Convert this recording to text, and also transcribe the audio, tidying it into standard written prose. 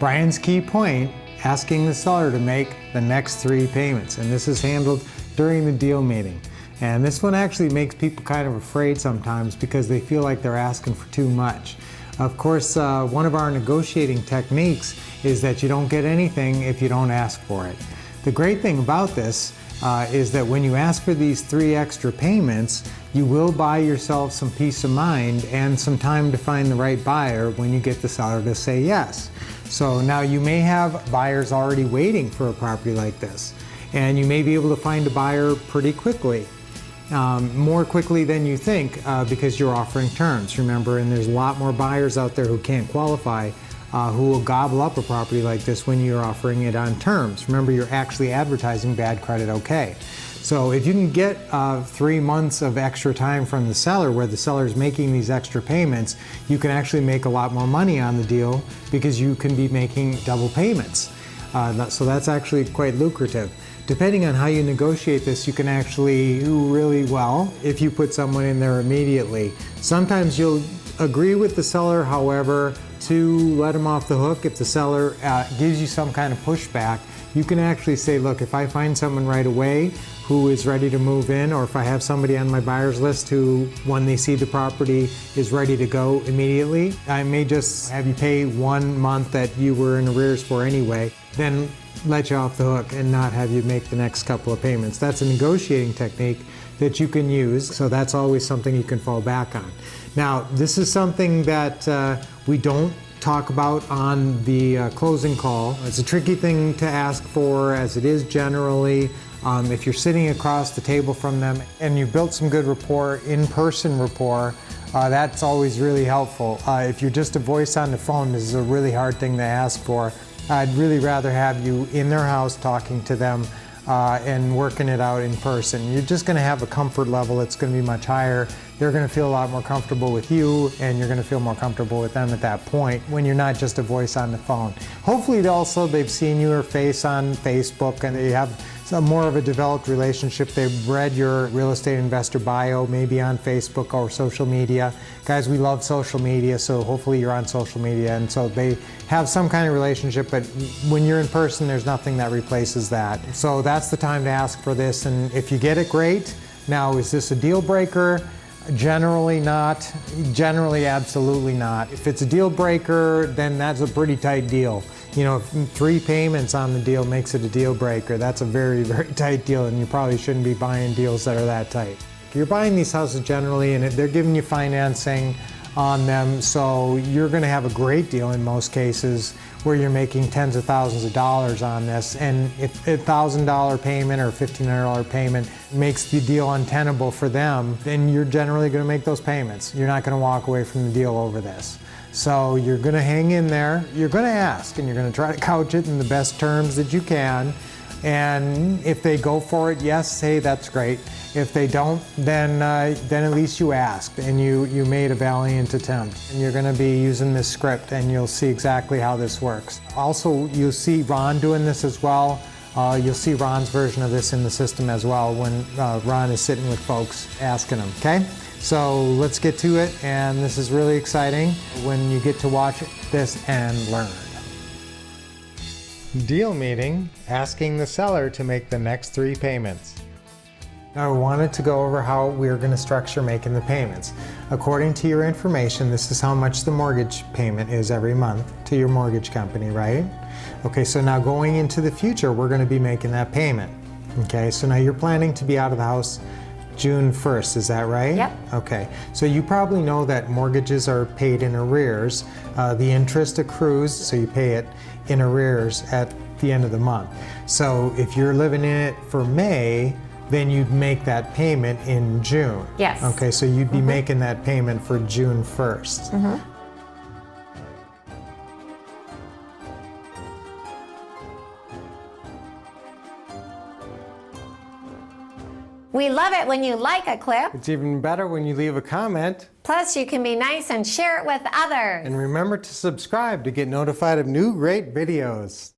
Brian's key point, asking the seller to make the next 3 payments. And this is handled during the deal meeting. And this one actually makes people kind of afraid sometimes because they feel like they're asking for too much. Of course, one of our negotiating techniques is that you don't get anything if you don't ask for it. The great thing about this is that when you ask for these 3 extra payments, you will buy yourself some peace of mind and some time to find the right buyer when you get the seller to say yes. So now you may have buyers already waiting for a property like this, and you may be able to find a buyer pretty quickly. More quickly than you think because you're offering terms, remember, and there's a lot more buyers out there who can't qualify who will gobble up a property like this when you're offering it on terms. Remember, you're actually advertising bad credit okay. So if you can get 3 months of extra time from the seller where the seller is making these extra payments, you can actually make a lot more money on the deal because you can be making double payments. So that's actually quite lucrative. Depending on how you negotiate this, you can actually do really well if you put someone in there immediately. Sometimes you'll agree with the seller, however, to let them off the hook. If the seller gives you some kind of pushback, you can actually say, look, if I find someone right away who is ready to move in, or if I have somebody on my buyer's list who, when they see the property, is ready to go immediately, I may just have you pay 1 month that you were in arrears for anyway, then let you off the hook and not have you make the next couple of payments. That's a negotiating technique that you can use, so that's always something you can fall back on. Now, this is something that we don't talk about on the closing call. It's a tricky thing to ask for, as it is generally. If you're sitting across the table from them and you built some good rapport, in-person rapport, that's always really helpful. If you're just a voice on the phone, this is a really hard thing to ask for. I'd really rather have you in their house talking to them and working it out in person. You're just going to have a comfort level that's going to be much higher. They're going to feel a lot more comfortable with you, and you're going to feel more comfortable with them at that point when you're not just a voice on the phone. Hopefully also they've seen your face on Facebook and they have more of a developed relationship. They've read your real estate investor bio, maybe on Facebook or social media. Guys, we love social media, so hopefully you're on social media, and so they have some kind of relationship, but when you're in person, there's nothing that replaces that. So that's the time to ask for this, and if you get it, great. Now, is this a deal breaker? Generally not. Generally, absolutely not. If it's a deal breaker, then that's a pretty tight deal. You know, if 3 payments on the deal makes it a deal breaker, that's a very, very tight deal, and you probably shouldn't be buying deals that are that tight. You're buying these houses generally, and they're giving you financing on them, so you're going to have a great deal in most cases where you're making tens of thousands of dollars on this, and if a $1,000 payment or $1,500 payment makes the deal untenable for them, then you're generally going to make those payments. You're not going to walk away from the deal over this. So you're going to hang in there, you're going to ask, and you're going to try to couch it in the best terms that you can, and if they go for it, yes, hey, that's great. If they don't, then at least you asked and you made a valiant attempt. And you're going to be using this script, and you'll see exactly how this works. Also, you'll see Ron doing this as well. You'll see Ron's version of this in the system as well when Ron is sitting with folks asking them, okay? So let's get to it, and this is really exciting when you get to watch this and learn. Deal meeting, asking the seller to make the next 3 payments. Now, I wanted to go over how we're going to structure making the payments. According to your information, this is how much the mortgage payment is every month to your mortgage company, right? Okay, so now going into the future, we're going to be making that payment. Okay, so now you're planning to be out of the house June 1st, is that right? Yep. Okay, so you probably know that mortgages are paid in arrears. The interest accrues, so you pay it in arrears at the end of the month. So if you're living in it for May, then you'd make that payment in June. Yes. Okay, so you'd be making that payment for June 1st. We love it when you like a clip. It's even better when you leave a comment. Plus, you can be nice and share it with others. And remember to subscribe to get notified of new great videos.